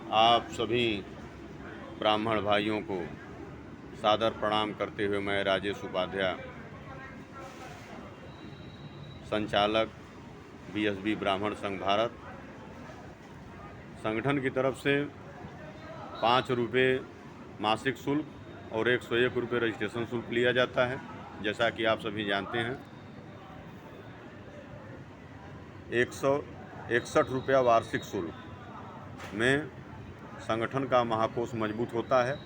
आप सभी ब्राह्मण भाइयों को सादर प्रणाम करते हुए मैं राजेश उपाध्याय, संचालक बीएसबी ब्राह्मण संघ भारत संगठन की तरफ से 5 रुपये मासिक शुल्क और 101 रुपये रजिस्ट्रेशन शुल्क लिया जाता है। जैसा कि आप सभी जानते हैं, 161 रुपया वार्षिक शुल्क में संगठन का महाकोष मजबूत होता है।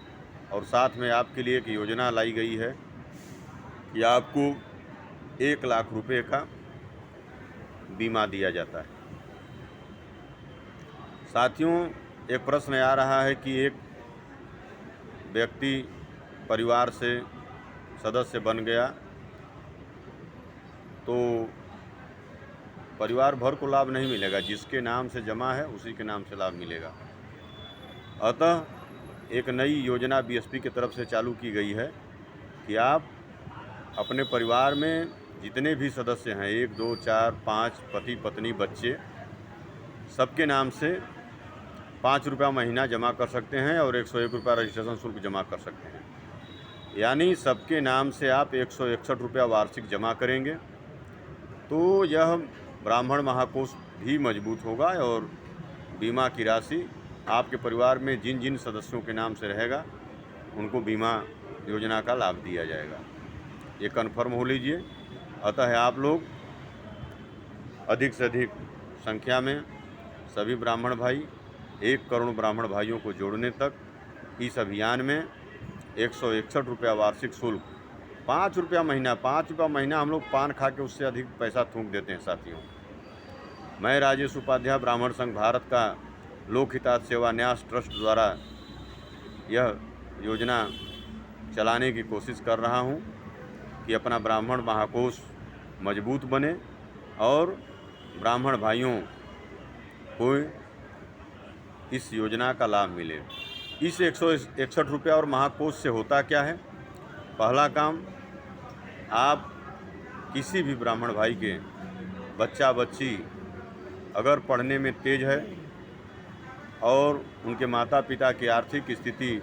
और साथ में आपके लिए एक योजना लाई गई है कि आपको 1 लाख रुपये का बीमा दिया जाता है। साथियों, एक प्रश्न आ रहा है कि एक व्यक्ति परिवार से सदस्य बन गया तो परिवार भर को लाभ नहीं मिलेगा, जिसके नाम से जमा है उसी के नाम से लाभ मिलेगा। अतः एक नई योजना बीएसपी की तरफ से चालू की गई है कि आप अपने परिवार में जितने भी सदस्य हैं, 1, 2, 4, 5 पति पत्नी बच्चे, सबके नाम से 5 रुपया महीना जमा कर सकते हैं और 101 रुपया रजिस्ट्रेशन शुल्क जमा कर सकते हैं। यानी सबके नाम से आप 161 रुपया वार्षिक जमा करेंगे तो यह ब्राह्मण महाकोष भी मजबूत होगा और बीमा की राशि आपके परिवार में जिन जिन सदस्यों के नाम से रहेगा उनको बीमा योजना का लाभ दिया जाएगा। ये कन्फर्म हो लीजिए। अतः आप लोग अधिक से अधिक संख्या में सभी ब्राह्मण भाई, 1 करोड़ ब्राह्मण भाइयों को जोड़ने तक इस अभियान में 161 रुपया वार्षिक शुल्क, 5 रुपया महीना, 5 रुपया महीना हम लोग पान खा के उससे अधिक पैसा थूक देते हैं। साथियों, मैं राजेश उपाध्याय ब्राह्मण संघ भारत का लोक हितार्थ सेवा न्यास ट्रस्ट द्वारा यह योजना चलाने की कोशिश कर रहा हूं कि अपना ब्राह्मण महाकोष मजबूत बने और ब्राह्मण भाइयों को इस योजना का लाभ मिले। इस 161 रुपया और महाकोष से होता क्या है? पहला काम, आप किसी भी ब्राह्मण भाई के बच्चा बच्ची अगर पढ़ने में तेज है और उनके माता पिता की आर्थिक स्थिति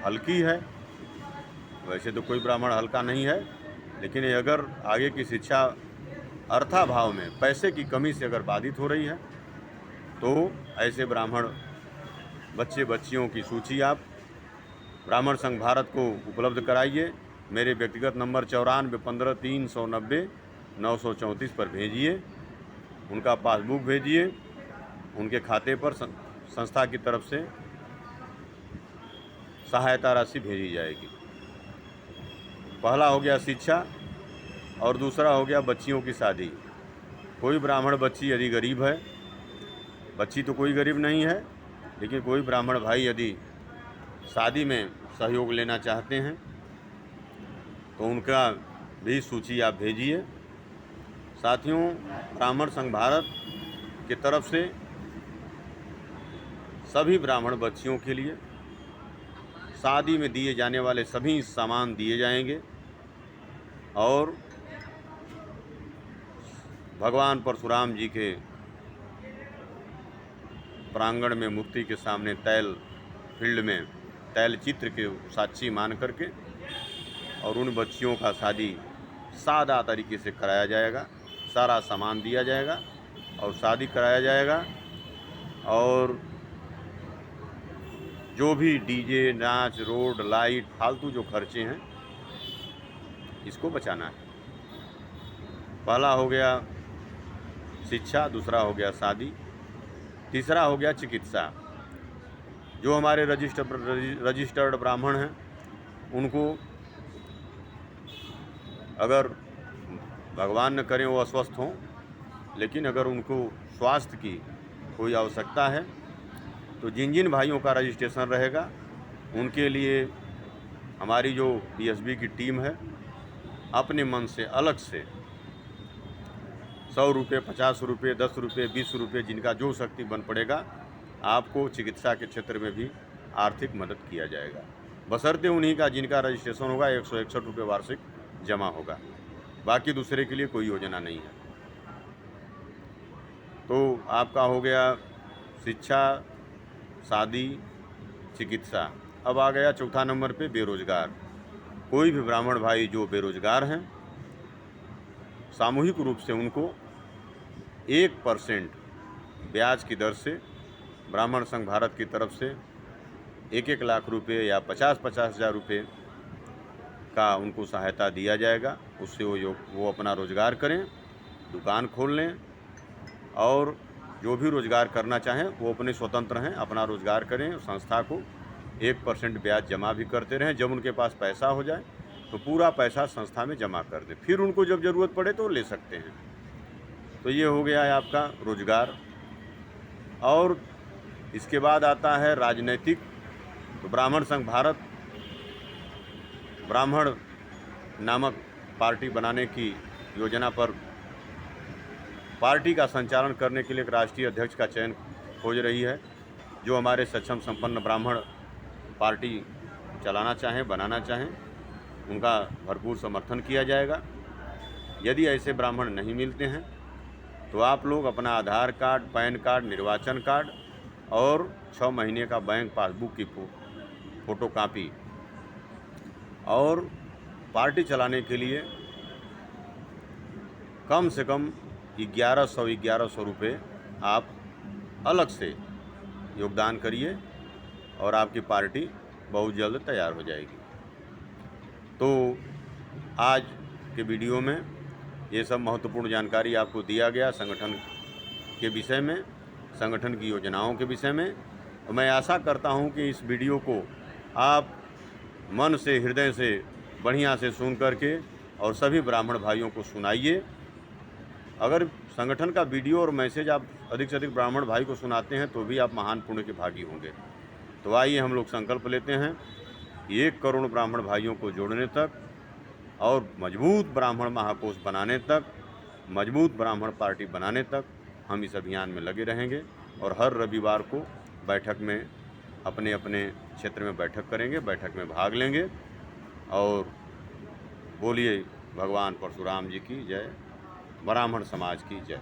हल्की है, वैसे तो कोई ब्राह्मण हल्का नहीं है, लेकिन अगर आगे की शिक्षा अर्थाभाव में पैसे की कमी से अगर बाधित हो रही है तो ऐसे ब्राह्मण बच्चे बच्चियों की सूची आप ब्राह्मण संघ भारत को उपलब्ध कराइए। मेरे व्यक्तिगत नंबर 94 15 390 934 पर भेजिए। उनका पासबुक भेजिए, उनके खाते पर संस्था की तरफ से सहायता राशि भेजी जाएगी। पहला हो गया शिक्षा और दूसरा हो गया बच्चियों की शादी। कोई ब्राह्मण बच्ची यदि गरीब है, बच्ची तो कोई गरीब नहीं है, लेकिन कोई ब्राह्मण भाई यदि शादी में सहयोग लेना चाहते हैं तो उनका भी सूची आप भेजिए। साथियों, ब्राह्मण संघ भारत की तरफ से सभी ब्राह्मण बच्चियों के लिए शादी में दिए जाने वाले सभी सामान दिए जाएंगे और भगवान परशुराम जी के प्रांगण में मूर्ति के सामने तैल फील्ड में तैल चित्र के साक्षी मान करके और उन बच्चियों का शादी सादा तरीके से कराया जाएगा। सारा सामान दिया जाएगा और शादी कराया जाएगा। और जो भी डीजे, नाच, रोड, लाइट, फालतू जो खर्चे हैं, इसको बचाना है। पहला हो गया शिक्षा, दूसरा हो गया शादी, तीसरा हो गया चिकित्सा। जो हमारे रजिस्टर्ड ब्राह्मण हैं उनको अगर भगवान न करें वो अस्वस्थ हों, लेकिन अगर उनको स्वास्थ्य की कोई आवश्यकता है तो जिन जिन भाइयों का रजिस्ट्रेशन रहेगा उनके लिए हमारी जो बीएसबी की टीम है अपने मन से अलग से 100 रुपये, 50 रुपये, 10 रुपये, 20 रुपये, जिनका जो शक्ति बन पड़ेगा, आपको चिकित्सा के क्षेत्र में भी आर्थिक मदद किया जाएगा। बशर्ते उन्हीं का जिनका रजिस्ट्रेशन होगा 161 रुपये वार्षिक जमा होगा। बाकी दूसरे के लिए कोई योजना नहीं है। तो आपका हो गया शिक्षा, शादी, चिकित्सा। अब आ गया चौथा नंबर पे बेरोजगार। कोई भी ब्राह्मण भाई जो बेरोजगार हैं, सामूहिक रूप से उनको 1% ब्याज की दर से ब्राह्मण संघ भारत की तरफ से 1-1 लाख रुपये या 50-50 हज़ार रुपये का उनको सहायता दिया जाएगा। उससे वो अपना रोज़गार करें, दुकान खोल लें और जो भी रोज़गार करना चाहें वो अपने स्वतंत्र हैं, अपना रोज़गार करें। संस्था को 1% ब्याज जमा भी करते रहें। जब उनके पास पैसा हो जाए तो पूरा पैसा संस्था में जमा कर दें, फिर उनको जब ज़रूरत पड़े तो ले सकते हैं। तो ये हो गया है आपका रोज़गार। और इसके बाद आता है राजनीतिक। तो ब्राह्मण संघ भारत ब्राह्मण नामक पार्टी बनाने की योजना पर पार्टी का संचालन करने के लिए एक राष्ट्रीय अध्यक्ष का चयन खोज रही है, जो हमारे सक्षम संपन्न ब्राह्मण पार्टी चलाना चाहें, बनाना चाहें, उनका भरपूर समर्थन किया जाएगा। यदि ऐसे ब्राह्मण नहीं मिलते हैं तो आप लोग अपना आधार कार्ड, पैन कार्ड, निर्वाचन कार्ड और 6 महीने का बैंक पासबुक की फ़ोटोकॉपी और पार्टी चलाने के लिए कम से कम 1100 रुपये आप अलग से योगदान करिए और आपकी पार्टी बहुत जल्द तैयार हो जाएगी। तो आज के वीडियो में ये सब महत्वपूर्ण जानकारी आपको दिया गया संगठन के विषय में, संगठन की योजनाओं के विषय में। मैं आशा करता हूं कि इस वीडियो को आप मन से, हृदय से, बढ़िया से सुन करके और सभी ब्राह्मण भाइयों को सुनाइए। अगर संगठन का वीडियो और मैसेज आप अधिक से अधिक ब्राह्मण भाई को सुनाते हैं तो भी आप महान पुण्य के भागी होंगे। तो आइए हम लोग संकल्प लेते हैं कि 1 करोड़ ब्राह्मण भाइयों को जोड़ने तक और मजबूत ब्राह्मण महाकोश बनाने तक, मजबूत ब्राह्मण पार्टी बनाने तक हम इस अभियान में लगे रहेंगे और हर रविवार को बैठक में अपने अपने क्षेत्र में बैठक करेंगे, बैठक में भाग लेंगे। और बोलिए भगवान परशुराम जी की जय, ब्राह्मण समाज की जय।